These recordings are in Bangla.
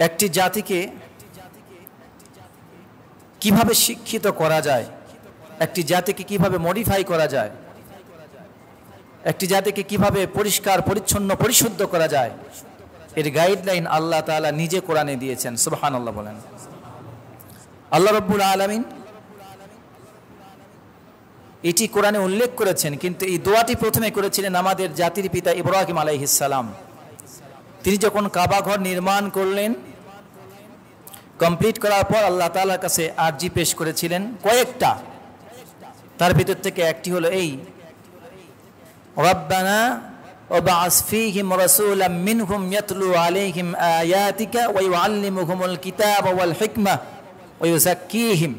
একটি জাতিকে কিভাবে শিক্ষিত করা যায়, একটি জাতিকে কিভাবে মডিফাই করা যায়, একটি জাতিকে কিভাবে পরিষ্কার পরিচ্ছন্ন পরিশুদ্ধ করা যায়, এর গাইডলাইন আল্লাহ তাআলা নিজে কোরআনে দিয়েছেন। সুবহানাল্লাহ বলেন। আল্লাহ রাব্বুল আলামিন এটি কোরআনে উল্লেখ করেছেন, কিন্তু এই দোয়াটি প্রথমে করেছিলেন আমাদের জাতির পিতা ইব্রাহিম আলাইহিস সালাম। তিনি যখন কাবা ঘর নির্মাণ করলেন, কমপ্লিট করার পর আল্লাহ তাআলার কাছে আরজি পেশ করেছিলেন কয়েকটা। তার ভিতর থেকে একটি হলো এই, রব্বানা ওয়াবআস ফীহিম রাসূলাম মিনহুম ইয়াতলু আলাইহিম আয়াতিকা ওয়া ইউআল্লিমুহুমুল কিতাবা ওয়াল হিকমাহ ওয়া ইউযাক্কিহিম।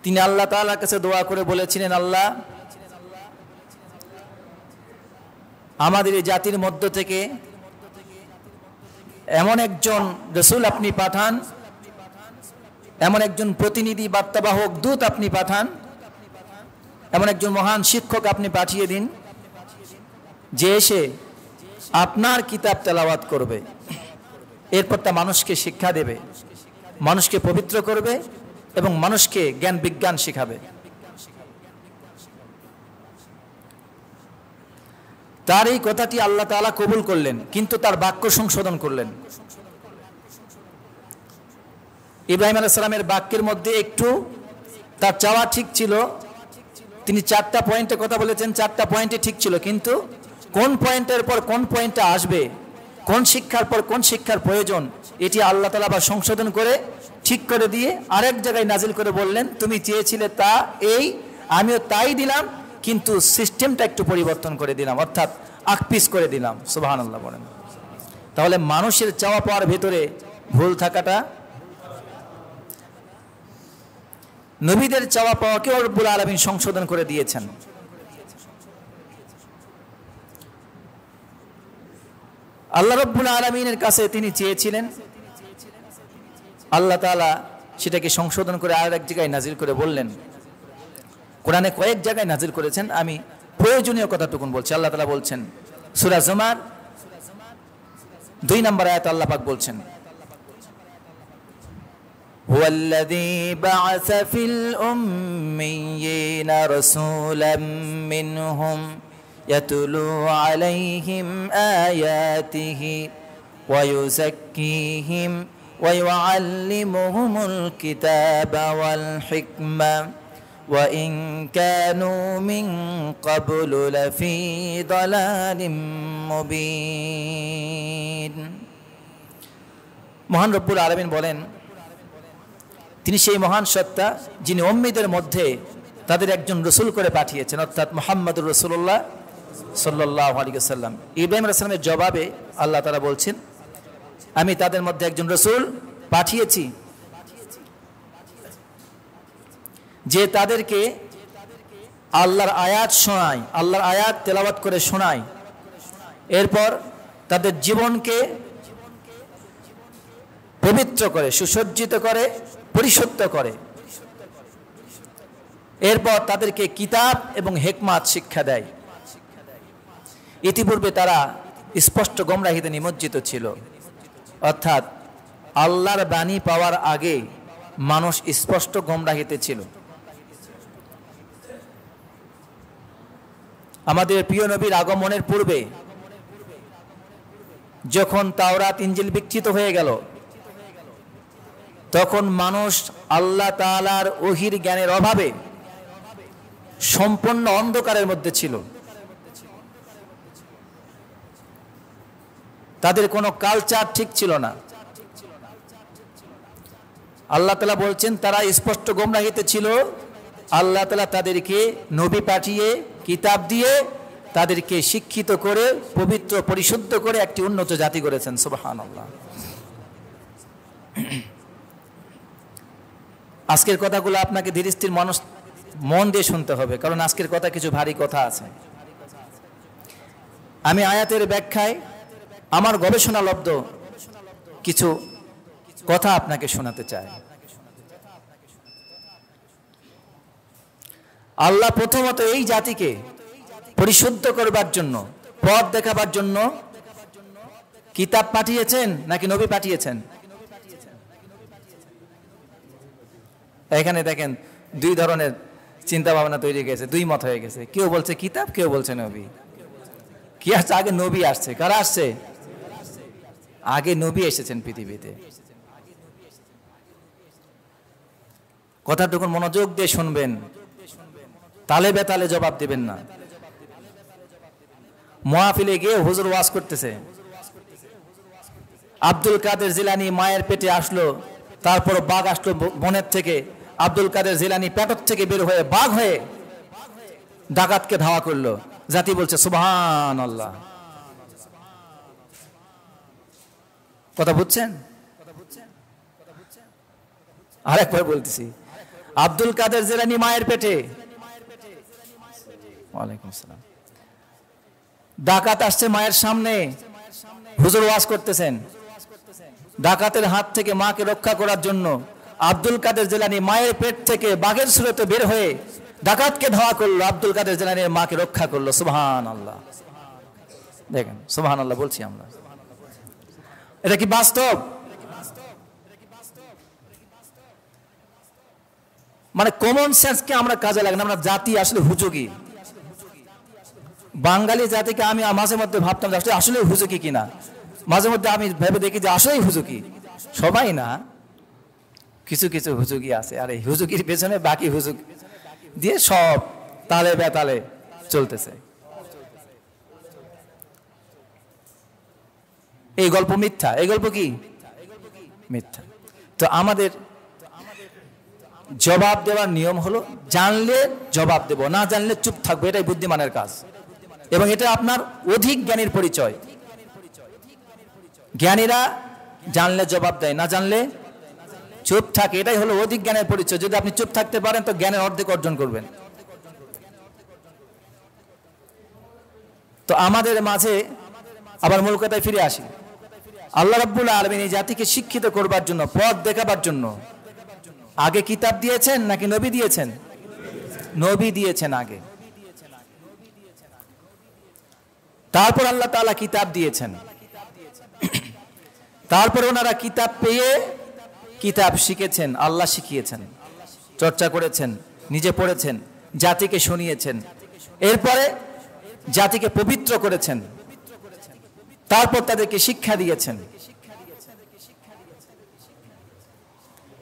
তিনি আল্লাহ তাআলার কাছে দোয়া করে বলেছিলেন, আল্লাহ আমাদের এই জাতির মধ্য থেকে এমন একজন রাসূল আপনি পাঠান, এমন একজন প্রতিনিধি বার্তাবাহক দূত আপনি পাঠান, এমন একজন মহান শিক্ষক আপনি পাঠিয়ে দিন, যে এসে আপনার কিতাব তেলাওয়াত করবে, এরপর তা মানুষকে শিক্ষা দেবে, মানুষকে পবিত্র করবে এবং মানুষকে জ্ঞান বিজ্ঞান শিখাবে। তার এই কথাটি আল্লাহ তাআলা কবুল করলেন, কিন্তু তার বাক্য সংশোধন করলেন। ইব্রাহিম আলাইহিস সালামের বাক্যের মধ্যে একটু তার চাওয়া ঠিক ছিল, তিনি 4টা পয়েন্টে কথা বলেছেন, 4টা পয়েন্টে ঠিক ছিল, কিন্তু কোন পয়েন্টের পর কোন পয়েন্টটা আসবে, কোন শিক্ষার পর কোন শিক্ষার প্রয়োজন, এটি আল্লাহ তাআলা আবার সংশোধন করে ঠিক করে দিয়ে আরেক জায়গায় নাজিল করে বললেন, তুমি চেয়েছিলে তা এই, আমিও তাই দিলাম, কিন্তু সিস্টেমটা একটু পরিবর্তন করে দিলাম, অর্থাৎ আকপিস করে দিলাম। সুবহানাল্লাহ বলেন। তাহলে মানুষের চাওয়া পাওয়ার ভেতরে ভুল থাকাটা, নবীদের চাওয়া পাওয়াকে রব্বুল আলামিন সংশোধন করে দিয়েছেন। আল্লাহ রব্বুল আলামিনের কাছে তিনি চেয়েছিলেন, আল্লাহ তাআলা সেটাকে সংশোধন করে আর এক জায়গায় নাজিল করে বললেন। কোরআনে কয়েক জায়গায় নাজিল করেছেন, আমি প্রয়োজনীয় কথাটুকুন বলছি। আল্লাহ তাআলা বলছেন সূরা জুমার 2 নম্বর আয়াতে আল্লাহ পাক বলছেন, হুয়াল্লাযী বা'আসা ফিল উম্মিয়িনা রাসূলাম মিনহুম ইয়াতলু আলাইহিম আয়াতিহি ওয়া ইউযাক্কিহিম ওয়া ইউআল্লিমুহুমুল কিতাবা ওয়াল হিকমা ওয়া ইন কানু মিন ক্বাবলু লাফি দালালিম মুবিন। মহান রব্বুল আলামিন বলেন, তিনি সেই মহান সত্তা যিনি উম্মীদের মধ্যে তাদের একজন রসুল করে পাঠিয়েছেন, অর্থাৎ মুহাম্মদুর রাসূলুল্লাহ সাল্লাল্লাহু আলাইহি ওয়াসাল্লাম। ইব্রাহিম আলাইহিস সালামের জবাবে আল্লাহ তাআলা বলছেন, আমি তাদের মধ্যে একজন রসুল পাঠিয়েছি, যে তাদেরকে আল্লাহর আয়াত শোনায়, আল্লাহর আয়াত তেলাওয়াত করে শোনায়, এরপর তাদের জীবনকে পবিত্র করে, সুসজ্জিত করে, পরিশুদ্ধ করে, এরপর তাদেরকে কিতাব এবং হিকমত শিক্ষা দেয়। ইতিপূর্বে তারা স্পষ্ট গোমরাহিতে নিমজ্জিত ছিল, অর্থাৎ আল্লাহর বাণী পাওয়ার আগে মানুষ স্পষ্ট গোমরাহিতে ছিল। আমাদের প্রিয় নবীর আগমনের পূর্বে যখন তাওরাত ইনজিল বিকৃত হয়ে গেল, তখন মানুষ আল্লাহ তাআলার ওহীর জ্ঞানের অভাবে সম্পূর্ণ অন্ধকারের মধ্যে ছিল। তাদের কোনো কালচার ঠিক ছিল না। আল্লাহ তাআলা বলছেন তারা স্পষ্ট গোমরাহিতে ছিল। আল্লাহ তাআলা তাদেরকে নবী পাঠিয়ে কিতাব দিয়ে তাদেরকে শিক্ষিত করে, পবিত্র পরিশুদ্ধ করে একটি উন্নত জাতি করেছেন। সুবহানাল্লাহ। আজকের কথাগুলো আপনাকে ধীর স্থির মন দিয়ে শুনতে হবে, কারণ আজকের কথা কিছু ভারী কথা আছে। আমি আয়াতের ব্যাখ্যায় আমার গবেষণালব্ধ কিছু কথা আপনাকে শোনাতে চাই। আল্লাহ প্রথমত এই জাতিকে পরিশুদ্ধ করবার জন্য, পথ দেখাবার জন্য কিতাব পাঠিয়েছেন নাকি নবী পাঠিয়েছেন? এখানে দেখেন দুই ধরনের চিন্তা ভাবনা তৈরি হয়ে গেছে, দুই মত হয়ে গেছে। কেউ বলছে কিতাব, কেউ বলছে নবী। কি আসছে? আগে নবী আসছে। কারা আসছে? আগে নবী এসেছেন পৃথিবীতে। কথাটুকু মনোযোগ দিয়ে শুনবেন, তালে বেতালে জবাব দিবেন না। মাহফিলে গিয়ে হুজুর ওয়াজ করতেছে, আব্দুল কাদের জিলানী মায়ের পেটে আসলো, তারপর বাঘ আসলো বনের থেকে। আব্দুল কাদের জিলানী পেটর থেকে বের হয়ে বাঘ হয়ে ডাকাতকে ধাওয়া করলো। জাতি বলছে সুবহানাল্লাহ। কথা বুঝছেন? আরেকবার বলতেছি, আব্দুল কাদের জিলানী মায়ের পেটে, ওয়ালাইকুম আসসালাম, ডাকাত আসছে মায়ের সামনে, হুজুর ওয়াজ করতেছেন। ডাকাতের হাত থেকে মাকে রক্ষা করার জন্য আব্দুল কাদের জিলানী মায়ের পেট থেকে বাঘের সুরতে বের হয়ে ডাকাতকে ধাওয়া করলো, আব্দুল কাদের জিলানীর মাকে রক্ষা করলো। সুবহানাল্লাহ। দেখেন, সুবহানাল্লাহ বলছি আমরা। এটা কি বাস্তব? মানে কমন সেন্সকে আমরা কাজে লাগাই না। আমরা জাতি আসলে হুজুগি। বাঙালি জাতিকে আমি মাঝে মধ্যে ভাবতাম আসলে হুজুকি কিনা। মাঝে মধ্যে আমি ভেবে দেখি যে আসলেই হুজুকি। সবাই না, কিছু কিছু হুজুকি আছে। আর এই হুজুকির পেছনে বাকি হুজুক দিয়ে সব তালে বেতালে চলতেছে। এই গল্প মিথ্যা। এই গল্প কি মিথ্যা? তো আমাদের জবাব দেওয়ার নিয়ম হলো, জানলে জবাব দেব, না জানলে চুপ থাকবো। এটাই বুদ্ধিমানের কাজ, এবং এটা আপনার অধিক জ্ঞানীর পরিচয়। জ্ঞানীরা জানলে জবাব দেয়, না জানলে চুপ থাকে। এটাই হলো অধিক জ্ঞানের পরিচয়। যদি আপনি চুপ থাকতে পারেন তো জ্ঞানের অর্ধেক অর্জন করবেন। তো আমাদের মাঝে আবার মূল কথায় ফিরে আসি। আল্লাহ রাব্বুল আলামিন এই জাতিকে শিক্ষিত করবার জন্য, পথ দেখাবার জন্য আগে কিতাব দিয়েছেন নাকি নবী দিয়েছেন? নবী দিয়েছেন আগে, তারপর আল্লাহ তাআলা কিতাব দিয়েছেন। তারপর ওনারা কিতাব পেয়ে কিতাব শিখেছেন, আল্লাহ শিখিয়েছেন, চর্চা করেছেন, নিজে পড়েছেন, জাতিকে শুনিয়েছেন, এরপরে জাতিকে পবিত্র করেছেন, তারপর তাদেরকে শিক্ষা দিয়েছেন।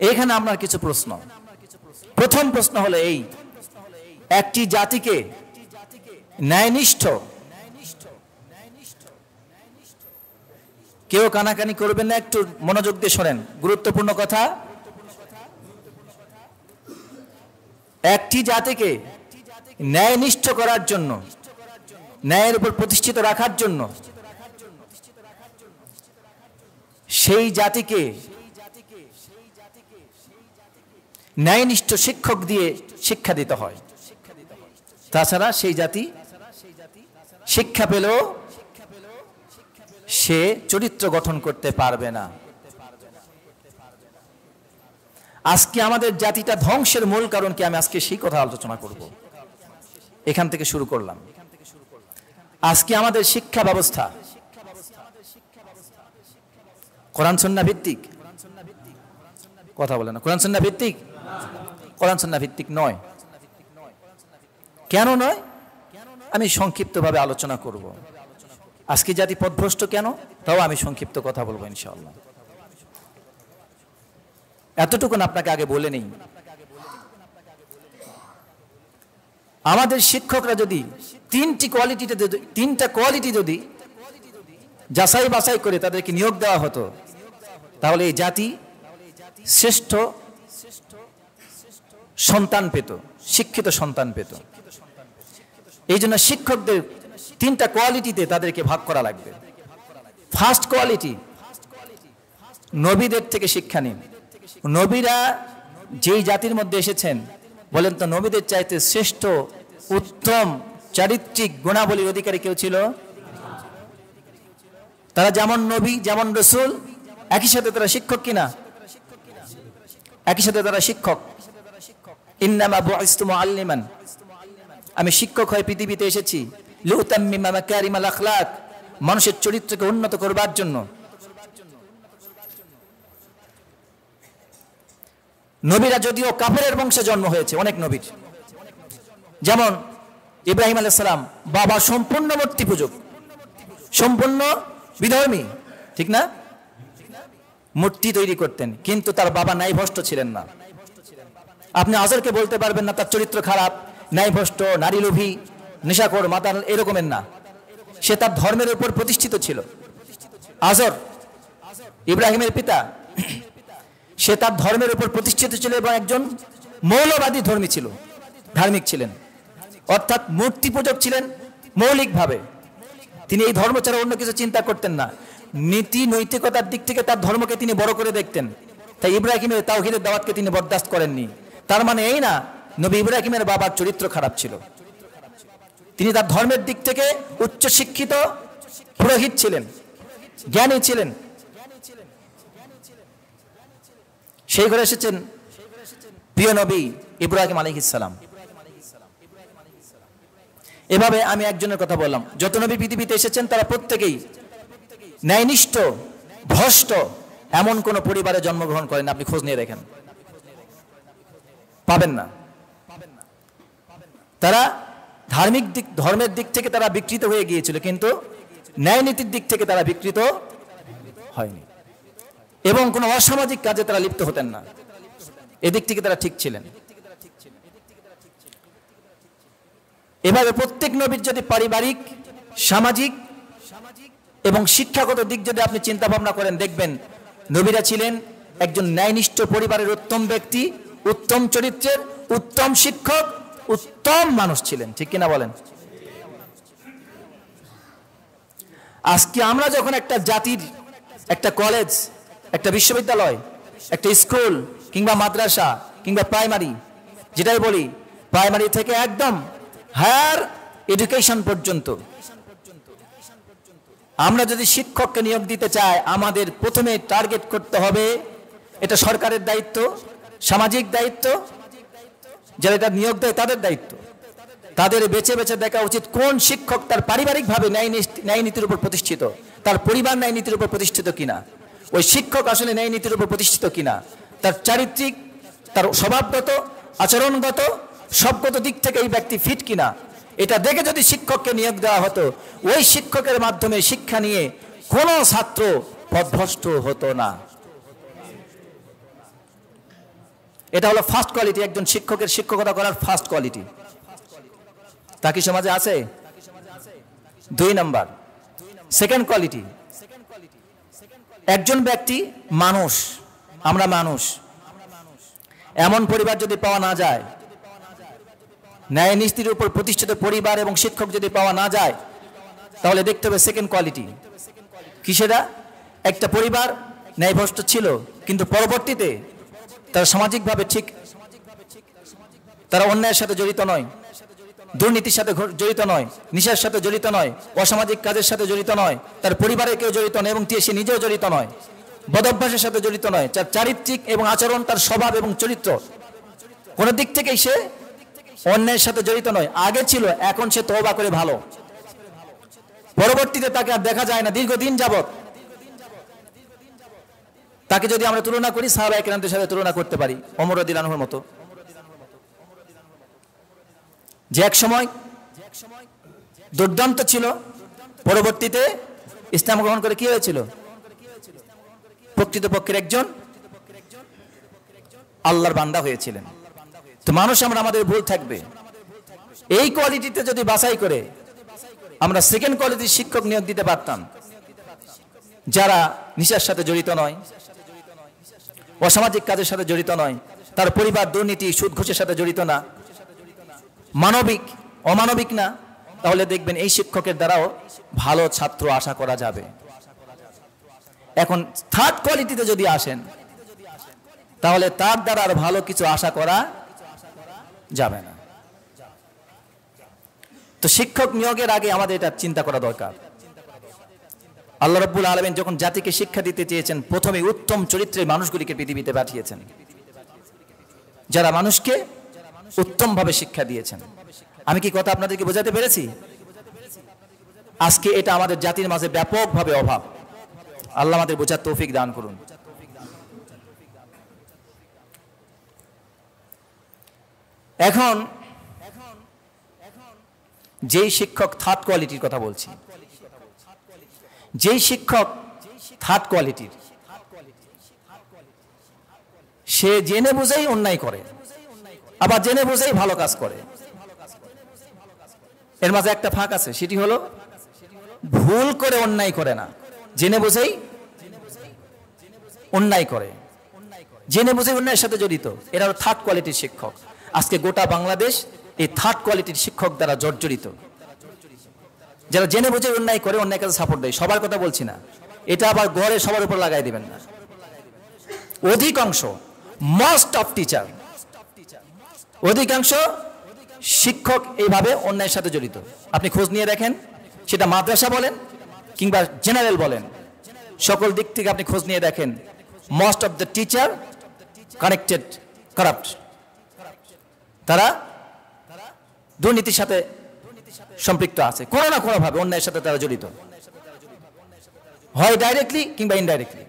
এখানে আপনার কিছু প্রশ্ন। প্রথম প্রশ্ন হলো এই, একটি জাতিকে ন্যায়নিষ্ঠ, কেউ কানাকানি করবেন না, একটু মনোযোগ দিয়ে শোনেন, গুরুত্বপূর্ণ কথা। একটি জাতিকে ন্যায়নিষ্ঠ করার জন্য, ন্যায়ের উপর প্রতিষ্ঠিত রাখার জন্য সেই জাতিকে ন্যায়নিষ্ঠ শিক্ষক দিয়ে শিক্ষা দিতে হয়। তাছাড়া সেই জাতি শিক্ষা পেলেও সে চরিত্র গঠন করতে পারবে না। আজকে আমাদের জাতিটা ধ্বংসের মূল কারণ কি, আমি আজকে সেই কথা আলোচনা করব। এখান থেকে শুরু করলাম। আজকে আমাদের শিক্ষা ব্যবস্থা কোরআন সুন্নাহ ভিত্তিক। কথা বলে না, কোরআন সুন্নাহ ভিত্তিক? কোরআন সুন্নাহ ভিত্তিক নয়। কেন নয় আমি সংক্ষিপ্তভাবে আলোচনা করব। আজকে জাতি পথভ্রষ্ট কেন, তাও আমি সংক্ষিপ্ত কথা বলবো ইনশাআল্লাহ। এতটুকুন আপনাকে আগে বলে নেই, আমাদের শিক্ষকরা যদি তিনটা কোয়ালিটি যদি যাচাই বাছাই করে তাদেরকে নিয়োগ দেওয়া হতো, তাহলে এই জাতি শ্রেষ্ঠ সন্তান পেত, শিক্ষিত সন্তান পেত। এই জন্য শিক্ষকদের তিনটা কোয়ালিটিতে তাদেরকে ভাগ করা লাগবে। ফার্স্ট কোয়ালিটি, নবীদের থেকে শিক্ষা নিন। নবীরা যেই জাতির মধ্যে এসেছেন, বলেন তো নবীদের চাইতে শ্রেষ্ঠ উত্তম চারিত্রিক গুণাবলীর অধিকারী কেউ ছিল? তারা যেমন নবী, যেমন রসুল, একই সাথে তারা শিক্ষক কিনা? একই সাথে তারা শিক্ষক। ইন্নামা বুইসতু মুআল্লিমান, আমি শিক্ষক হয়ে পৃথিবীতে এসেছি। লিউতাম্মিমা মাকারিমাল আখলাক, মানুষের চরিত্রকে উন্নত করবার জন্য। নবীরা যদিও কাফেরের বংশে জন্ম হয়েছে অনেক নবীর, যেমন ইব্রাহিম আলাইহিস সালাম বাবা সম্পূর্ণ মূর্তি পূজক, সম্পূর্ণ বিধর্মী, ঠিক না? মূর্তি তৈরি করতেন, কিন্তু তার বাবা ন্যায়ভ্রষ্ট ছিলেন না। আপনি আজরকে বলতে পারবেন না তার চরিত্র খারাপ, ন্যায়ভ্রষ্ট, নারী লোভী, নেশাখোর, মাতাল এরকমের না। সে তার ধর্মের উপর প্রতিষ্ঠিত ছিল। আজর ইব্রাহিমের পিতা, সে তার ধর্মের উপর প্রতিষ্ঠিত ছিল এবং একজন মৌলবাদী ধর্মী ছিল, ধার্মিক ছিলেন, অর্থাৎ মূর্তি পূজক ছিলেন মৌলিকভাবে। তিনি এই ধর্ম ছাড়া অন্য কিছু চিন্তা করতেন না। নীতি নৈতিকতার দিক থেকে তার ধর্মকে তিনি বড় করে দেখতেন। তাই ইব্রাহিমের তাওহীদের দাওয়াতকে তিনি বরদাস্ত করেননি। তার মানে এই না নবী ইব্রাহিমের বাবার চরিত্র খারাপ ছিল। তিনি তার ধর্মের দিক থেকে উচ্চ শিক্ষিত পুরোহিত ছিলেন, জ্ঞানী ছিলেন। সেই ঘরে এসেছেন প্রিয় নবী ইব্রাহিম আলাইহিস সালাম। এভাবে আমি একজনের কথা বললাম, যত নবী পৃথিবীতে এসেছেন তারা প্রত্যেকেই ন্যায়নিষ্ঠ, ভ্রষ্ট এমন কোন পরিবারে জন্মগ্রহণ করেন, আপনি খোঁজ নিয়ে দেখেন, পাবেন না। তারা ধর্মের দিক থেকে তারা বিকৃত হয়ে গিয়েছিল, কিন্তু ন্যায় নীতির দিক থেকে তারা বিকৃত হয়নি এবং কোনো অসামাজিক কাজে তারা লিপ্ত হতেন না। এদিক থেকে তারা ঠিক ছিলেন। এভাবে প্রত্যেক নবীর যদি পারিবারিক, সামাজিক এবং শিক্ষাগত দিক যদি আপনি চিন্তা ভাবনা করেন, দেখবেন নবীরা ছিলেন একজন ন্যায়নিষ্ঠ পরিবারের উত্তম ব্যক্তি, উত্তম চরিত্রের, উত্তম শিক্ষক, উত্তম মানুষ ছিলেন, ঠিক কিনা বলেন? আজকে আমরা যখন একটা জাতির একটা কলেজ, একটা বিশ্ববিদ্যালয়, একটা স্কুল কিংবা মাদ্রাসা কিংবা প্রাইমারি, যেটাই বলি প্রাইমারি থেকে একদম হায়ার এডুকেশন পর্যন্ত আমরা যদি শিক্ষককে নিয়োগ দিতে চাই, আমাদের প্রথমে টার্গেট করতে হবে, এটা সরকারের দায়িত্ব, সামাজিক দায়িত্ব, যারা এটা নিয়োগ দেয় তাদের দায়িত্ব। তাদের বেছে বেছে দেখা উচিত কোন শিক্ষক তার পারিবারিকভাবে ন্যায় নীতির উপর প্রতিষ্ঠিত, তার পরিবার ন্যায় নীতির উপর প্রতিষ্ঠিত কিনা, ওই শিক্ষক আসলে ন্যায় নীতির উপর প্রতিষ্ঠিত কিনা, তার চারিত্রিক, তার স্বভাবগত, আচরণগত, সবগত দিক থেকে এই ব্যক্তি ফিট কিনা, এটা দেখে যদি শিক্ষককে নিয়োগ দেওয়া হতো, ওই শিক্ষকের মাধ্যমে শিক্ষা নিয়ে কোনো ছাত্র পথভ্রষ্ট হতো না। এটা হলো ফার্স্ট কোয়ালিটি, একজন শিক্ষকের শিক্ষকতা করার ফার্স্ট কোয়ালিটি। তা কি সমাজে আছে? 2 নাম্বার, সেকেন্ড কোয়ালিটি, একজন ব্যক্তি মানুষ, আমরা মানুষ, এমন পরিবার যদি পাওয়া না যায়, ন্যায় নীতির উপর প্রতিষ্ঠিত পরিবার এবং শিক্ষক যদি পাওয়া না যায়, তাহলে দেখতে হবে সেকেন্ড কোয়ালিটি কি। সেটা একটা পরিবার ন্যায়ভ্রষ্ট ছিল, কিন্তু পরবর্তীতে তারা সামাজিকভাবে ঠিক, তারা অন্যায়ের সাথে জড়িত নয়, দুর্নীতির সাথে জড়িত নয়, নেশার সাথে জড়িত নয়, অসামাজিক কাজের সাথে জড়িত নয়, তার পরিবারের কেউ জড়িত নয় এবং সে নিজেও জড়িত নয়, বদভ্যাসের সাথে জড়িত নয়, তার চারিত্রিক এবং আচরণ, তার স্বভাব এবং চরিত্র কোনো দিক থেকেই সে অন্যায়ের সাথে জড়িত নয়। আগে ছিল, এখন সে তওবা করে ভালো, পরবর্তীতে তাকে আর দেখা যায় না দীর্ঘদিন যাবত। তাকে যদি আমরা তুলনা করি সাহাবায়ে কেরামদের সাথে তুলনা করতে পারি, ওমর রাদিয়াল্লাহু আনহুর মতো, যে এক সময় দুর্দান্ত ছিল, পরবর্তীতে ইসলাম গ্রহণ করে কি হয়েছিল? প্রকৃতপক্ষের একজন আল্লাহর বান্দা হয়েছিলেন। তো মানুষ আমরা, আমাদের ভুল থাকবে। এই কোয়ালিটিতে যদি বাছাই করে আমরা সেকেন্ড কোয়ালিটির শিক্ষক নিয়োগ দিতে পারতাম, যারা নেশার সাথে জড়িত নয়, অসামাজিক কাজের সাথে জড়িত নয়, তার পরিবার দুর্নীতি, সুদ ঘুষের সাথে জড়িত না, মানবিক, অমানবিক না, তাহলে দেখবেন এই শিক্ষকের দ্বারাও ভালো ছাত্র আশা করা যাবে। এখন থার্ড কোয়ালিটিতে যদি আসেন, তাহলে তার দ্বারা আর ভালো কিছু আশা করা যাবে না। তো শিক্ষক নিয়োগের আগে আমাদের এটা চিন্তা করা দরকার। আল্লাহ রাব্বুল আলামিন যখন জাতিকে শিক্ষা দিতে চেয়েছেন, প্রথমে উত্তম চরিত্রের মানুষগুলিকে পৃথিবীতে পাঠিয়েছেন, যারা মানুষকে উত্তমভাবে শিক্ষা দিয়েছেন। আমি কি কথা আপনাদেরকে বোঝাতে পেরেছি? আজকে এটা আমাদের জাতির মাঝে ব্যাপকভাবে অভাব। আল্লাহ আমাদের বোঝার তৌফিক দান করুন। এখন যেই শিক্ষক থার্ড কোয়ালিটির কথা বলছি, যেই শিক্ষক থার্ড কোয়ালিটির, সে জেনে বুঝেই অন্যায় করে, আবার জেনে বুঝেই ভালো কাজ করে। এর মাঝে একটা ফাঁক আছে, সেটি হলো ভুল করে অন্যায় করে না, জেনে বুঝেই অন্যায় করে, জেনে বুঝেই অন্যায়ের সাথে জড়িত। এরা হলো থার্ড কোয়ালিটির শিক্ষক। আজকে গোটা বাংলাদেশ এই থার্ড কোয়ালিটির শিক্ষক দ্বারা জর্জরিত, যারা জেনে বুঝে অন্যায় করে, অন্যায় কাজে সাপোর্ট দেয়। সবার কথা বলছি না, এটা আবার গড়ে সবার উপর লাগাই দিবেন না। অধিকাংশ, মোস্ট অফ টিচার, অধিকাংশ শিক্ষক এইভাবে অন্যায়ের সাথে জড়িত। আপনি খোঁজ নিয়ে দেখেন, সেটা মাদ্রাসা বলেন কিংবা জেনারেল বলেন, সকল দিক থেকে আপনি খোঁজ নিয়ে দেখেন, most of the teacher connected corrupt. তারা দুর্নীতির সাথে সম্পৃক্ত আছে, কোনো না কোনোভাবে অন্যায়ের সাথে তারা জড়িত, হয় ডাইরেক্টলি কিংবা ইনডাইরেক্টলি,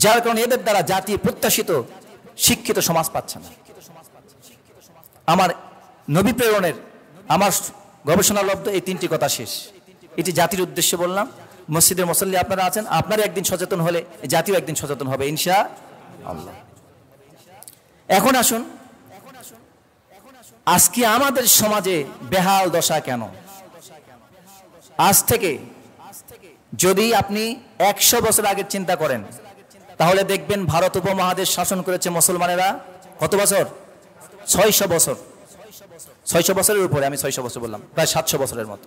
যার কারণে এদের দ্বারা জাতি প্রত্যাশিত শিক্ষিত সমাজ পাচ্ছে না। আমার নবী প্রেরণের, আমার গবেষণালব্ধ এই তিনটি কথা শেষ। এটি জাতির উদ্দেশ্যে বললাম। মসজিদের মুসল্লি আপনারা আছেন, আপনারা একদিন সচেতন হলে জাতিও একদিন সচেতন হবে ইনশাআল্লাহ। এখন আসুন, আজকে আমাদের সমাজে বেহাল দশা কেন? আজ থেকে যদি আপনি 100 বছর আগের চিন্তা করেন, তাহলে দেখবেন ভারত উপমহাদেশ শাসন করেছে মুসলমানেরা কত বছর? 600 বছর। 600 বছরের উপরে, আমি 600 বছর বললাম, প্রায় 700 বছরের মতো।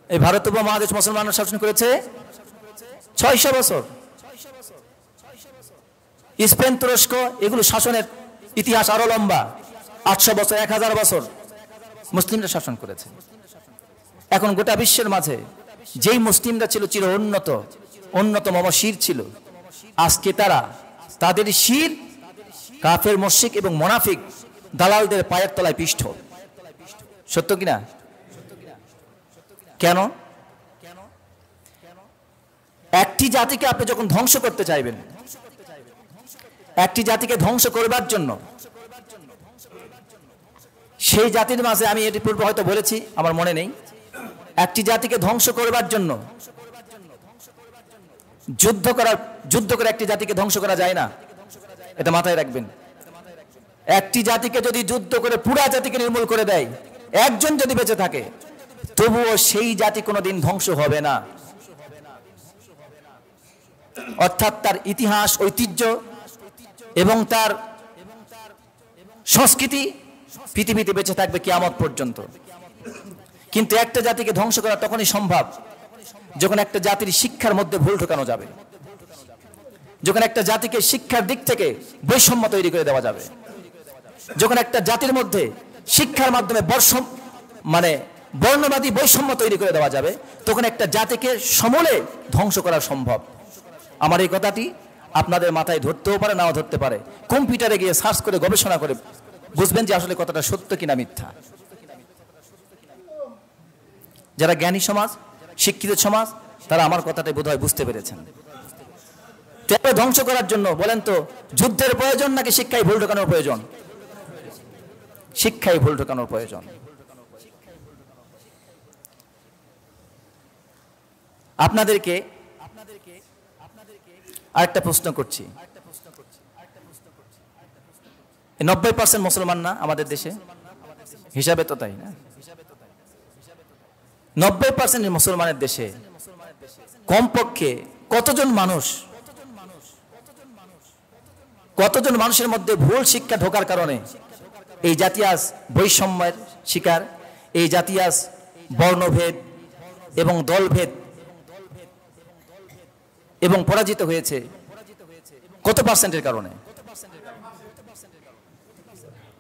এই ভারত উপমহাদেশ মুসলমানরা শাসন করেছে 600 বছর। স্পেন, তুরস্ক, এগুলো শাসনের ইতিহাস আরো লম্বা, 800 বছর, 1000 বছর মুসলিমরা শাসন করেছে। এখন গোটা বিশ্বের মাঝে যেই মুসলিমরা ছিল চির অন্যতম শির ছিল, আজকে তারা তাদের শির কাফের, মুশরিক এবং মুনাফিক দালালদের পায়ের তলায় পিষ্ঠ। সত্য কিনা? কেন? একটি জাতিকে আপনি যখন ধ্বংস করতে চাইবেন, একটি জাতিকে ধ্বংস করবার জন্য, সেই জাতির মাঝে, আমি এটি পূর্বে হয়তো বলেছি, আমার মনে নেই, একটি জাতিকে ধ্বংস করবার জন্য যুদ্ধ করে একটি জাতিকে ধ্বংস করা যায় না, এটা মাথায় রাখবেন। একটি জাতিকে যদি যুদ্ধ করে পুরা জাতিকে নির্মূল করে দেয়, একজন যদি বেঁচে থাকে, তবুও সেই জাতি কোনোদিন ধ্বংস হবে না। অর্থাৎ তার ইতিহাস, ঐতিহ্য এবং তার সংস্কৃতি পৃথিবীতে বেঁচে থাকবে কিয়ামত পর্যন্ত। কিন্তু একটা জাতিকে ধ্বংস করা তখনই সম্ভব যখন একটা জাতির শিক্ষার মধ্যে ভুল ঢোকানো যাবে, যখন একটা জাতিকে শিক্ষার দিক থেকে বৈষম্য তৈরি করে দেওয়া যাবে, যখন একটা জাতির মধ্যে শিক্ষার মাধ্যমে বর্ণবাদী বৈষম্য তৈরি করে দেওয়া যাবে, তখন একটা জাতিকে সমূলে ধ্বংস করা সম্ভব। আমার এই কথাটি আপনাদের মাথায় ধরতেও পারে, নাও ধরতে পারে। কম্পিউটারে গিয়ে সার্চ করে গবেষণা করে বুঝবেন যে আসলে কথাটা সত্য কিনা মিথ্যা। যারা জ্ঞানী সমাজ, শিক্ষিত সমাজ, তারা আমার কথাটাই বোধহয় বুঝতে পেরেছেন। ধ্বংস করার জন্য বলেন তো, যুদ্ধের প্রয়োজন নাকি শিক্ষায় ভুল ঢোকানোর প্রয়োজন? শিক্ষায় ভুল ঢোকানোর প্রয়োজন। আপনাদেরকে আরেকটা প্রশ্ন করছি। 90% মুসলমান না আমাদের দেশে? হিসাবে তো তাই না? 90% মুসলমানের দেশে কমপক্ষে কতজন মানুষের মধ্যে ভুল শিক্ষা ঢোকার কারণে এই জাতি আজ বৈষম্যের শিকার, এই জাতি আজ বর্ণভেদ এবং দলভেদ এবং পরাজিত হয়েছে কত পার্সেন্টের কারণে?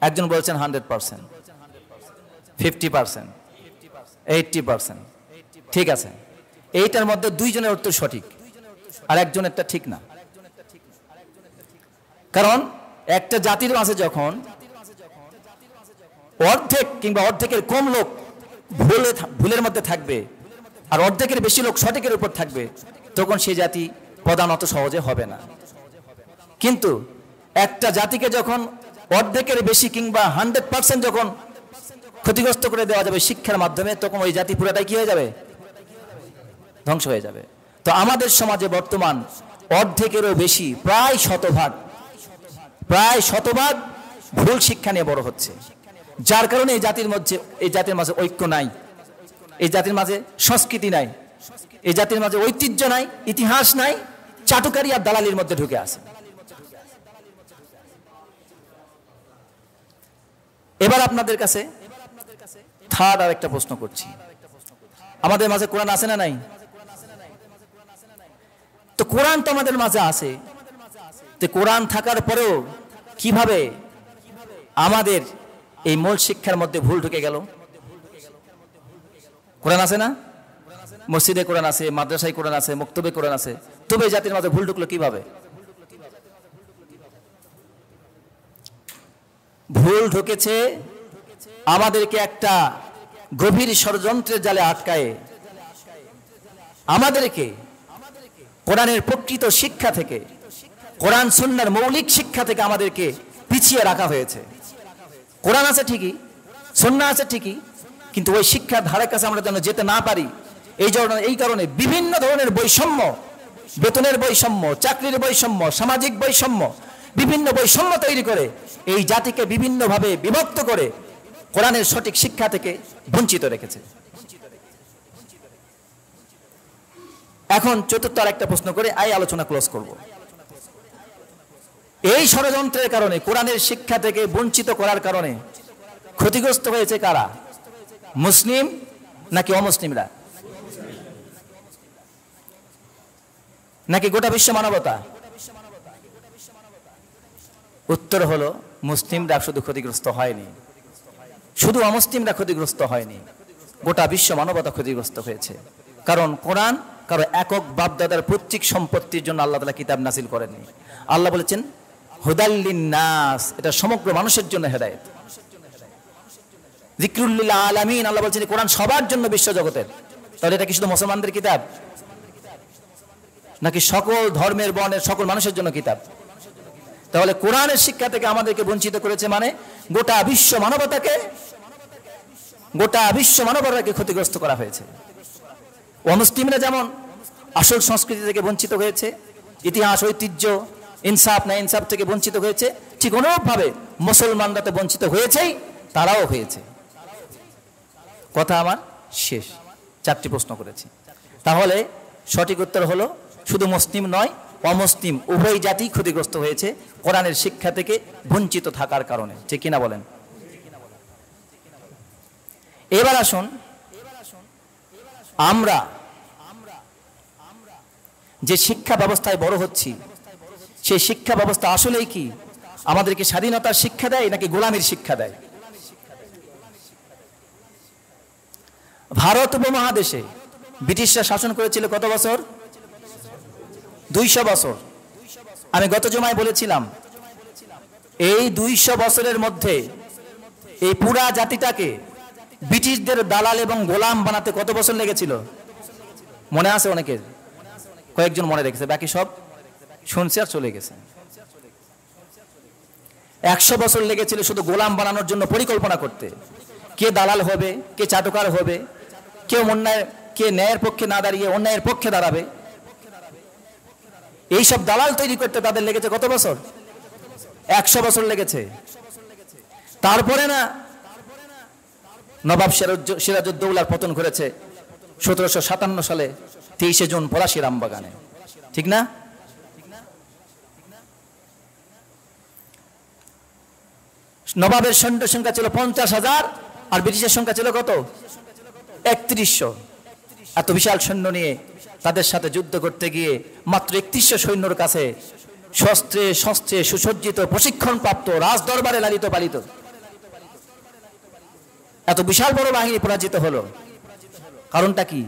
একজন বলছেন 100%, 50%, 80%। ঠিক আছে, এইটার মধ্যে দুইজনের উত্তর সঠিক আর একজনেরটা ঠিক না। কারণ একটা জাতির মাঝে যখন অর্ধেক কিংবা অর্ধেকের কম লোক ভুলের মধ্যে থাকবে, আর অর্ধেকের বেশি লোক সঠিকের উপর থাকবে, তখন সেই জাতি প্রধান অত সহজে হবে না। কিন্তু একটা জাতিকে যখন অর্ধেকের বেশি কিংবা 100% যখন ক্ষতিগ্রস্ত করে দেওয়া যাবে শিক্ষার মাধ্যমে, তখন ওই জাতি পুরোটাই কি হয়ে যাবে? ধ্বংস হয়ে যাবে। তো আমাদের সমাজে বর্তমান অর্ধেকেরও বেশি, প্রায় শতভাগ ভুল শিক্ষা নিয়ে বড় হচ্ছে, যার কারণে এই জাতির মাঝে ঐক্য নাই, এই জাতির মাঝে সংস্কৃতি নাই, এই জাতির মাঝে ঐতিহ্য নাই, ইতিহাস নাই, চাটুকারি আর দালালির মধ্যে ঢুকে আছে। এবার আপনাদের কাছে থার্ড আর একটা প্রশ্ন করছি, আমাদের মাঝে কোরআন আছে না নাই? তো কোরআন তো আমাদের মাঝে আছে, তো কোরআন থাকার পরেও কিভাবে আমাদের এই মূল শিক্ষার মধ্যে ভুল ঢুকে গেল? কোরআন আছে না? মসজিদে কোরআন আছে, মাদ্রাসায় কোরআন আছে, মক্তবে কোরআন আছে, তবে জাতির মাঝে ভুল ঢুকলো কিভাবে? ভুল ঢুকেছে আমাদেরকে একটা গভীর ষড়যন্ত্রের জালে আটকায় আমাদেরকে কোরআনের প্রকৃত শিক্ষা থেকে, কোরআন সুন্নাহর মৌলিক শিক্ষা থেকে আমাদেরকে পিছিয়ে রাখা হয়েছে। কোরআন আছে ঠিকই, সুন্নাহ আছে ঠিকই, কিন্তু ওই শিক্ষার ধারে কাছে আমরা যেন যেতে না পারি, এই কারণে বিভিন্ন ধরনের বৈষম্য, বেতনের বৈষম্য, চাকরির বৈষম্য, সামাজিক বৈষম্য, বিভিন্ন বৈষম্য তৈরি করে এই জাতিকে বিভিন্নভাবে বিভক্ত করে কোরআনের সঠিক শিক্ষা থেকে বঞ্চিত রেখেছে। এখন চতুর্থ আর একটা প্রশ্ন করে আলোচনা ক্লোজ করব। এই ষড়যন্ত্রের কারণে, কোরআনের শিক্ষা থেকে বঞ্চিত করার কারণে ক্ষতিগ্রস্ত হয়েছে কারা? মুসলিম নাকি অমুসলিমরা, নাকি গোটা বিশ্ব মানবতা? উত্তর হলো মুসলিমরা শুধু ক্ষতিগ্রস্ত হয়নি, শুধু অমুসলিমরা ক্ষতিগ্রস্ত হয়নি, গোটা বিশ্ব মানবতা ক্ষতিগ্রস্ত হয়েছে। কারণ কোরআন কারো একক বাপদাদার পৈতৃক সম্পত্তির জন্য আল্লাহ তাআলা কিতাব নাযিল করেননি। আল্লাহ বলেছেন হুদাল লিন্নাস, এটা সমগ্র মানুষের জন্য হেদায়েত। যিকরুল লিল আলামিন, আল্লাহ বলেছেন কোরআন সবার জন্য, বিশ্ব জগতের। তাহলে এটা কি শুধু মুসলমানদের কিতাব, নাকি সকল ধর্মের বর্ণের সকল মানুষের জন্য কিতাব? তাহলে কোরআনের শিক্ষা থেকে আমাদেরকে বঞ্চিত করেছে, মানে গোটা বিশ্ব মানবতাকে ক্ষতিগ্রস্ত করা হয়েছে। অমুসলিমরা যেমন আসল সংস্কৃতি থেকে বঞ্চিত হয়েছে, ইতিহাস, ঐতিহ্য, ইনসাফ না ইনসাফ থেকে বঞ্চিত হয়েছে, ঠিক অনুরূপভাবে মুসলমানরা তো বঞ্চিত হয়েছেই, তারাও হয়েছে। কথা আমার শেষ। 4টি প্রশ্ন করেছি, তাহলে সঠিক উত্তর হলো শুধু মুসলিম নয়, অমুসলিম উভয় জাতি ক্ষতিগ্রস্ত হয়েছে কোরআনের শিক্ষা থেকে বঞ্চিত থাকার কারণে। ঠিক কিনা বলেন? এবার আসুন, আমরা যে শিক্ষা ব্যবস্থায় বড় হচ্ছি, সেই শিক্ষা ব্যবস্থা আসলেই কি আমাদেরকে স্বাধীনতার শিক্ষা দেয় নাকি গোলামীর শিক্ষা দেয়? ভারত উপমহাদেশে ব্রিটিশরা শাসন করেছিল কত বছর? 200 বছর। আমি গত জুমায় বলেছিলাম, এই 200 বছরের মধ্যে এই পুরা জাতিটাকে ব্রিটিশদের দালাল এবং গোলাম বানাতে কত বছর লেগেছিল? মনে আছে অনেকের? কয়েকজন মনে রেখেছে, বাকি সব শুনছে আর চলে গেছে। 100 বছর লেগেছিল শুধু গোলাম বানানোর জন্য পরিকল্পনা করতে। কে দালাল হবে, কে চাটুকার হবে, কে ন্যায়ের পক্ষে না দাঁড়িয়ে অন্যায়ের পক্ষে দাঁড়াবে, এইসব দালাল তৈরি করতে তাদের লেগেছে কত বছর? 100 বছর লেগেছে। তারপরে না নবাব সিরাজউদ্দৌলার পতন করেছে 1757 সালে 23শে জুন পলাশী রামবাগানে, ঠিক না? নবাবের সৈন্য সংখ্যা ছিল 50,000 আর ব্রিটিশের সংখ্যা ছিল কত? 3100। এত বিশাল সৈন্য নিয়ে তাদের সাথে যুদ্ধ করতে গিয়ে মাত্র 3100 সৈন্যর কাছে শস্ত্রে সুসজ্জিত, প্রশিক্ষণপ্রাপ্ত, রাজ দরবারে লালিত পালিত এত বিশাল বড় বাহিনী পরাজিত হলো। কারণটা কি?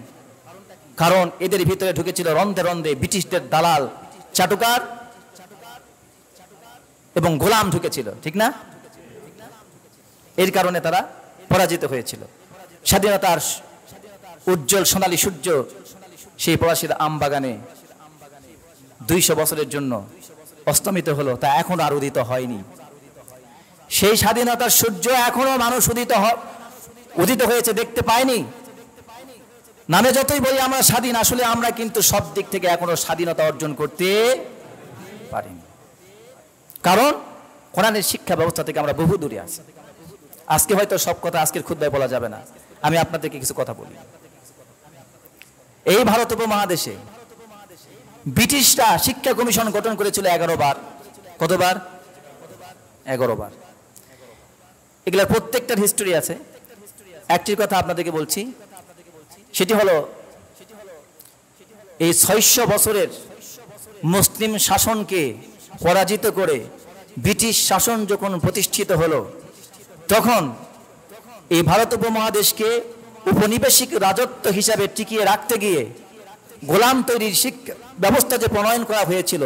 কারণ এদের ভিতরে ঢুকেছিল রন্ধে রন্ধে ব্রিটিশদের দালাল, চাটুকার এবং গোলাম ঢুকেছিল, ঠিক না? এর কারণে তারা পরাজিত হয়েছিল। স্বাধীনতার উজ্জ্বল সোনালী সূর্য সেই পলাশীর আম বাগানে 200 বছরের জন্য অস্তমিত হলো, তা এখনো আর উদিত হয়নি। সেই স্বাধীনতার সূর্য এখনো মানুষ উদিত হয়েছে দেখতে পায়নি। নামে যতই বলি আমরা স্বাধীন, আসলে আমরা কিন্তু সব দিক থেকে এখনো স্বাধীনতা অর্জন করতে পারিনি। কারণ কোরআনের শিক্ষা ব্যবস্থা থেকে আমরা বহু দূরে আছি। আজকে হয়তো সব কথা আজকের খুতবায় বলা যাবে না, আমি আপনাদেরকে কিছু কথা বলি। এই ভারত উপমহাদেশে ব্রিটিশরা শিক্ষা কমিশন গঠন করেছিল 11 বার। কতবার? 11 বার। এগুলোর প্রত্যেকটার হিস্টোরি আছে। একটির কথা আপনাদেরকে বলছি, সেটি হলো এই 600 বছরের মুসলিম শাসনকে পরাজিত করে ব্রিটিশ শাসন যখন প্রতিষ্ঠিত হলো, তখন এই ভারত উপমহাদেশকে উপনিবেশিক রাজত্ব হিসাবে টিকিয়ে রাখতে গিয়ে গোলাম তৈরির শিক্ষা ব্যবস্থা যে প্রণয়ন করা হয়েছিল,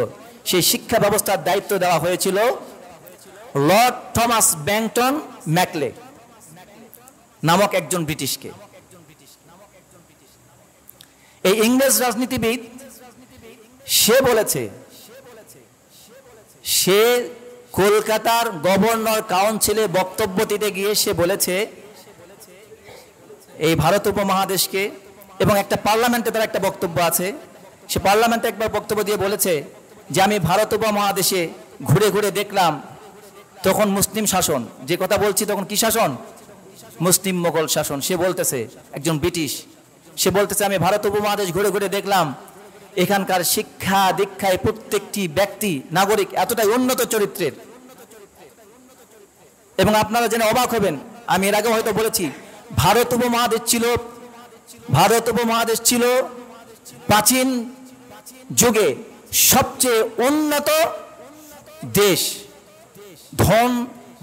সেই শিক্ষা ব্যবস্থার দায়িত্ব দেওয়া হয়েছিল লর্ড থমাস ব্যাংটন ম্যাকলে নামক একজন ব্রিটিশকে। এই ইংরেজ রাজনীতিবিদ সে বলেছে, সে কলকাতার গভর্নর কাউন্সিলে বক্তব্য দিতে গিয়ে সে বলেছে এই ভারত উপমহাদেশকে, এবং একটা পার্লামেন্টে তার একটা বক্তব্য আছে, সে পার্লামেন্টে একবার বক্তব্য দিয়ে বলেছে যে আমি ভারত উপমহাদেশে ঘুরে ঘুরে দেখলাম তখন মুসলিম শাসন, যে কথা বলছি তখন কি শাসন? মুসলিম মোগল শাসন। সে বলতেছে, একজন ব্রিটিশ, সে বলতেছে আমি ভারত উপমহাদেশ ঘুরে ঘুরে দেখলাম এখানকার শিক্ষা দীক্ষায় প্রত্যেকটি ব্যক্তি নাগরিক এতটাই উন্নত চরিত্রের, এবং আপনারা জেনে অবাক হবেন, আমি এর আগে হয়তো বলেছি, ভারত উপমহাদেশ ছিল প্রাচীন যুগে সবচেয়ে উন্নত দেশ, ধন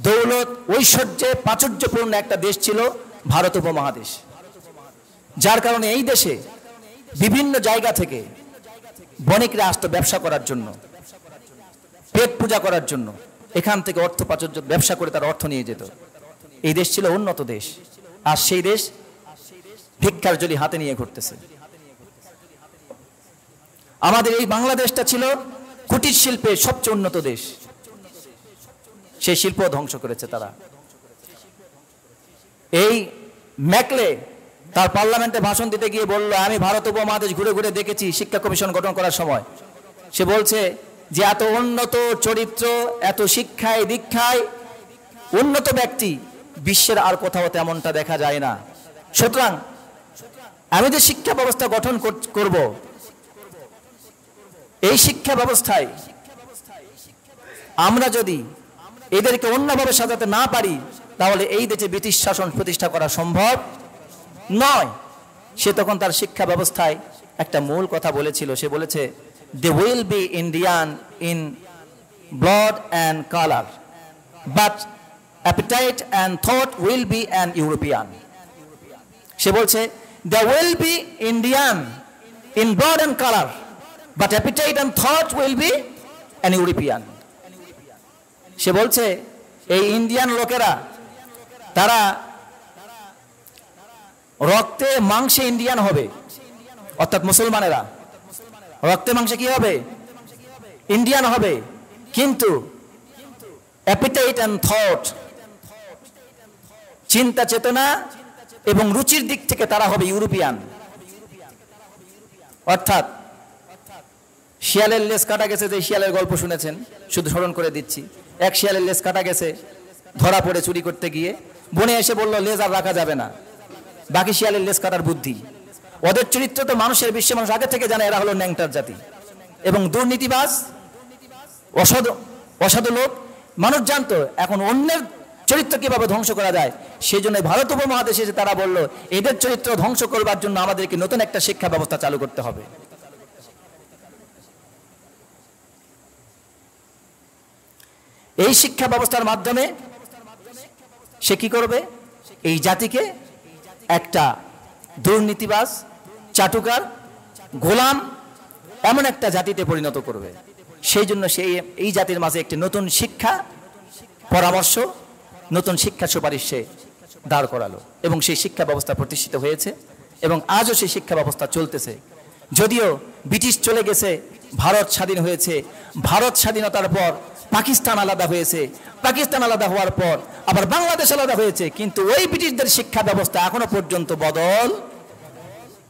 দৌলত ঐশ্বর্যে প্রাচুর্যপূর্ণ একটা দেশ ছিল ভারত উপমহাদেশ। যার কারণে এই দেশে বিভিন্ন জায়গা থেকে বণিকরা আসতো ব্যবসা করার জন্য, পেট পূজা করার জন্য, এখান থেকে অর্থ প্রাচুর্য ব্যবসা করে তার অর্থ নিয়ে যেত। এই দেশ ছিল উন্নত দেশ, আর সেই দেশ ভিক্ষার জলি হাতে নিয়ে ঘুরতেছে। আমাদের এই বাংলাদেশটা ছিল কুটির শিল্পের সবচেয়ে উন্নত দেশ, সেই শিল্প ধ্বংস করেছে তারা। এই ম্যাকলে তার পার্লামেন্টে ভাষণ দিতে গিয়ে বলল আমি ভারত উপমহাদেশ ঘুরে ঘুরে দেখেছি শিক্ষা কমিশন গঠন করার সময়। সে বলছে যে এত উন্নত চরিত্র, এত শিক্ষায় দীক্ষায় উন্নত ব্যক্তি বিশ্বের আর কোথাও তেমনটা দেখা যায় না। সুতরাং আমি যে শিক্ষা ব্যবস্থা গঠন করব, এই শিক্ষা ব্যবস্থায় আমরা যদি এদেরকে অন্যভাবে সাজাতে না পারি, তাহলে এই দেশে ব্রিটিশ শাসন প্রতিষ্ঠা করা সম্ভব নয়। সে তখন তার শিক্ষা ব্যবস্থায় একটা মূল কথা বলেছিল, সে বলেছে they will be Indian in blood and color, but appetite and thought will be an European. সে বলছে they will be Indian in blood and color, but appetite and thought will be an European. সে বলছে এই ইন্ডিয়ান লোকেরা তারা রক্তে মাংসে ইন্ডিয়ান হবে, অর্থাৎ মুসলমানেরা রক্তে মাংসে কি হবে? ইন্ডিয়ান হবে, কিন্তু অ্যাপিটাইট এন্ড থট, চিন্তা চেতনা এবং রুচির দিক থেকে তারা হবে ইউরোপিয়ান। অর্থাৎ শিয়ালের লেজ কাটা গেছে, যে শিয়ালের গল্প শুনেছেন, শুধু স্মরণ করে দিচ্ছি। এক শিয়ালের লেজ কাটা গেছে, ধরা পড়ে চুরি করতে গিয়ে, বনে এসে বলল লেজ আর রাখা যাবে না। বাকি শিয়ালের লেজ কাটার বুদ্ধি, ওদের চরিত্র তো মানুষের বিশ্বে মানুষ আগে থেকে জানে, এরা হলো ন্যাংটার জাতি এবং দুর্নীতিবাজ, অসাধু লোক। মানুষ জানতো এখন অন্যের চরিত্র কিভাবে ধ্বংস করা যায়। সেই জন্য ভারত উপমহাদেশে এসে তারা বলল এদের চরিত্র ধ্বংস করবার জন্য আমাদেরকে নতুন একটা শিক্ষা ব্যবস্থা চালু করতে হবে। এই শিক্ষা ব্যবস্থার মাধ্যমে সে কি করবে? এই জাতিকে একটা দুর্নীতিবাজ, চাটুকার, গোলাম এমন একটা জাতিতে পরিণত করবে। সেই জন্য সেই এই জাতির মাঝে একটি নতুন শিক্ষা পরামর্শ, নতুন শিক্ষা সুপারিশ সে দাঁড় করালো, এবং সেই শিক্ষা ব্যবস্থা প্রতিষ্ঠিত হয়েছে এবং আজও সেই শিক্ষা ব্যবস্থা চলতেছে। যদিও ব্রিটিশ চলে গেছে, ভারত স্বাধীন হয়েছে, ভারত স্বাধীনতার পর পাকিস্তান আলাদা হয়েছে, পাকিস্তান আলাদা হওয়ার পর আবার বাংলাদেশ আলাদা হয়েছে, কিন্তু ওই ব্রিটিশদের শিক্ষা ব্যবস্থা এখনো পর্যন্ত বদল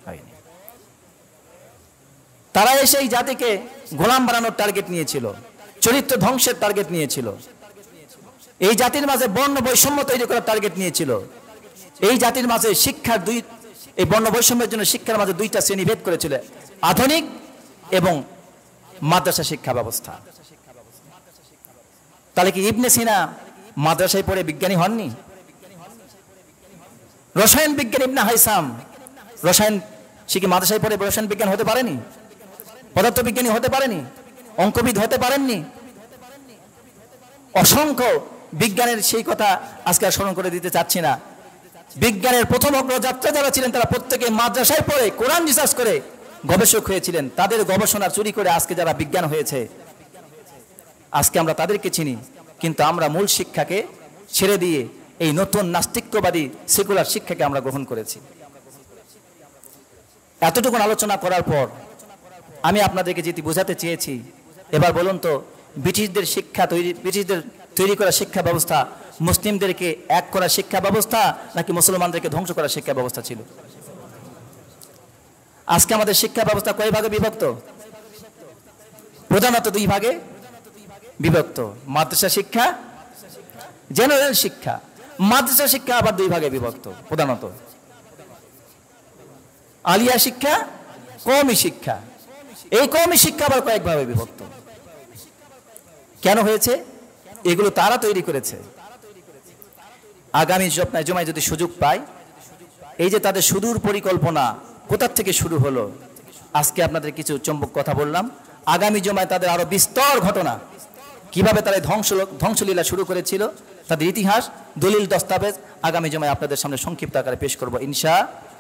হয়নি। তারা এসে এই জাতিকে গোলাম বানানোর টার্গেট নিয়েছিল, চরিত্র ধ্বংসের টার্গেট নিয়েছিল, এই জাতির মাঝে বর্ণ বৈষম্য তৈরি করার টার্গেট নিয়েছিল, এই জাতির মাঝে শিক্ষার এই বর্ণ বৈষম্যের জন্য শিক্ষার মাঝে দুইটা শ্রেণী ভেদ করেছিল, আধুনিক এবং মাদ্রাসা শিক্ষা ব্যবস্থা। তাহলে কি ইবনে সিনা মাদ্রাসায় পড়ে বিজ্ঞানী হননি? রসায়ন বিজ্ঞানী ইবনে হাইসাম রসায়ন শিখে মাদ্রাসায় পড়ে রসায়ন বিজ্ঞান হতে পারেনি? পদার্থ বিজ্ঞানী হতে পারেনি? অঙ্কবিদ হতে পারেননি? অসংখ্য বিজ্ঞানের সেই কথা আজকে আর স্মরণ করে দিতে চাচ্ছি না। বিজ্ঞানের প্রথম অগ্রযাত্রা যারা ছিলেন তারা প্রত্যেকে মাদ্রাসায় পড়ে কোরআন রিসার্চ করে গবেষক হয়েছিলেন। তাদের গবেষণা চুরি করে আজকে যারা বিজ্ঞান হয়েছে, আজকে আমরা তাদেরকে চিনি, কিন্তু আমরা মূল শিক্ষাকে ছেড়ে দিয়ে এই নতুন নাস্তিক্যবাদী সেকুলার শিক্ষাকে আমরা গ্রহণ করেছি। এতটুকু আলোচনা করার পর আমি আপনাদেরকে যেটি বোঝাতে চেয়েছি, এবার বলুন তো, ব্রিটিশদের তৈরি করা শিক্ষা ব্যবস্থা মুসলিমদেরকে এক করা শিক্ষা ব্যবস্থা নাকি মুসলমানদেরকে ধ্বংস করা শিক্ষা ব্যবস্থা ছিল? আজকে আমাদের শিক্ষা ব্যবস্থা কয় ভাগে বিভক্ত? প্রধানত দুই ভাগে বিভক্ত। মাদ্রাসা শিক্ষা, জেনারেল শিক্ষা। মাদ্রাসা শিক্ষা আবার দুই ভাগে বিভক্ত প্রধানত, আলিয়া শিক্ষা, কওমি শিক্ষা। এই কওমি শিক্ষা আবার কয়েকভাবে বিভক্ত। কেন হয়েছে? এগুলো তারা তৈরি করেছে। আগামী জমায় যদি সুযোগ পায়, এই যে তাদের সুদূর পরিকল্পনা কোথার থেকে শুরু হলো, আজকে আপনাদের কিছু চম্বক কথা বললাম। আগামী জমায় তাদের আরো বিস্তর ঘটনা, কিভাবে তারা ধ্বংসলীলা শুরু করেছিল, তাদের ইতিহাস, দলিল, দস্তাবেজ আগামী জমায় আপনাদের সামনে সংক্ষিপ্ত আকারে পেশ করব ইনশাআল্লাহ।